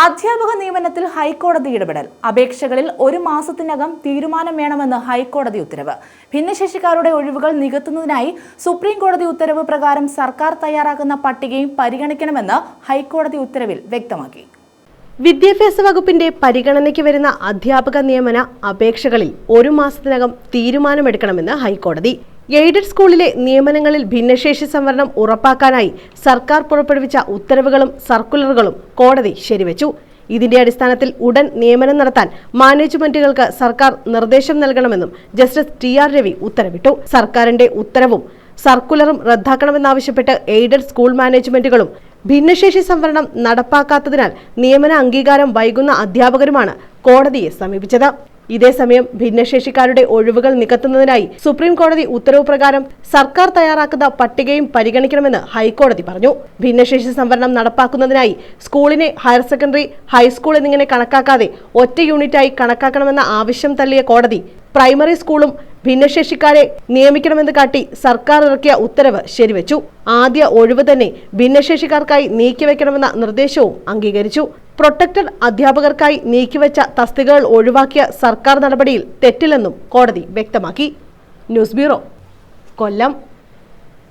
അധ്യാപക നിയമനത്തിൽ ഹൈക്കോടതി ഇടപെടൽ. അപേക്ഷകളിൽ 1 മാസത്തിനകം തീരുമാനം വേണമെന്ന് ഹൈക്കോടതി ഉത്തരവ്. ഭിന്നശേഷിക്കാരുടെ ഒഴിവുകൾ നികത്തുന്നതിനായി സുപ്രീം കോടതി ഉത്തരവ് പ്രകാരം സർക്കാർ തയ്യാറാക്കുന്ന പട്ടികയും പരിഗണിക്കണമെന്ന് ഹൈക്കോടതി ഉത്തരവിൽ വ്യക്തമാക്കി. വിദ്യാഭ്യാസ വകുപ്പിന്റെ പരിഗണനയ്ക്ക് വരുന്ന അധ്യാപക നിയമന അപേക്ഷകളിൽ 1 മാസത്തിനകം തീരുമാനമെടുക്കണമെന്ന് ഹൈക്കോടതി. എയ്ഡഡ് സ്കൂളിലെ നിയമനങ്ങളിൽ ഭിന്നശേഷി സംവരണം ഉറപ്പാക്കാനായി സർക്കാർ പുറപ്പെടുവിച്ച ഉത്തരവുകളും സർക്കുലറുകളും കോടതി ശരിവെച്ചു. ഇതിന്റെ അടിസ്ഥാനത്തിൽ ഉടൻ നിയമനം നടത്താൻ മാനേജ്മെന്റുകൾക്ക് സർക്കാർ നിർദ്ദേശം നൽകണമെന്നും ജസ്റ്റിസ് ടി.ആർ. രവി ഉത്തരവിട്ടു. സർക്കാരിന്റെ ഉത്തരവും സർക്കുലറും റദ്ദാക്കണമെന്നാവശ്യപ്പെട്ട് എയ്ഡഡ് സ്കൂൾ മാനേജ്മെന്റുകളും ഭിന്നശേഷി സംവരണം നടപ്പാക്കാത്തതിനാൽ നിയമന അംഗീകാരം വൈകുന്ന അധ്യാപകരുമാണ് കോടതിയെ സമീപിച്ചത്. ഇതേസമയം ഭിന്നശേഷിക്കാരുടെ ഒഴിവുകൾ നികത്തുന്നതിനായി സുപ്രീം കോടതി ഉത്തരവ് പ്രകാരം സർക്കാർ തയ്യാറാക്കുന്ന പട്ടികയും പരിഗണിക്കണമെന്ന് ഹൈക്കോടതി പറഞ്ഞു. ഭിന്നശേഷി സംവരണം നടപ്പാക്കുന്നതിനായി സ്കൂളിനെ ഹയർ സെക്കൻഡറി, ഹൈസ്കൂൾ എന്നിങ്ങനെ കണക്കാക്കാതെ ഒറ്റ യൂണിറ്റായി കണക്കാക്കണമെന്ന ആവശ്യം തള്ളിയ കോടതി പ്രൈമറി സ്കൂളും ഭിന്നശേഷിക്കാരെ നിയമിക്കണമെന്ന് കാട്ടി സർക്കാർ ഇറക്കിയ ഉത്തരവ് ശരിവെച്ചു. ആദ്യ ഒഴിവ് തന്നെ ഭിന്നശേഷിക്കാർക്കായി നീക്കിവെക്കണമെന്ന നിർദ്ദേശവും അംഗീകരിച്ചു. പ്രൊട്ടക്ടഡ് അധ്യാപകർക്കായി നീക്കിവെച്ച തസ്തികകൾ ഒഴിവാക്കിയ സർക്കാർ നടപടിയിൽ തെറ്റില്ലെന്നും കോടതി വ്യക്തമാക്കി. ന്യൂസ് ബ്യൂറോ, കൊല്ലം.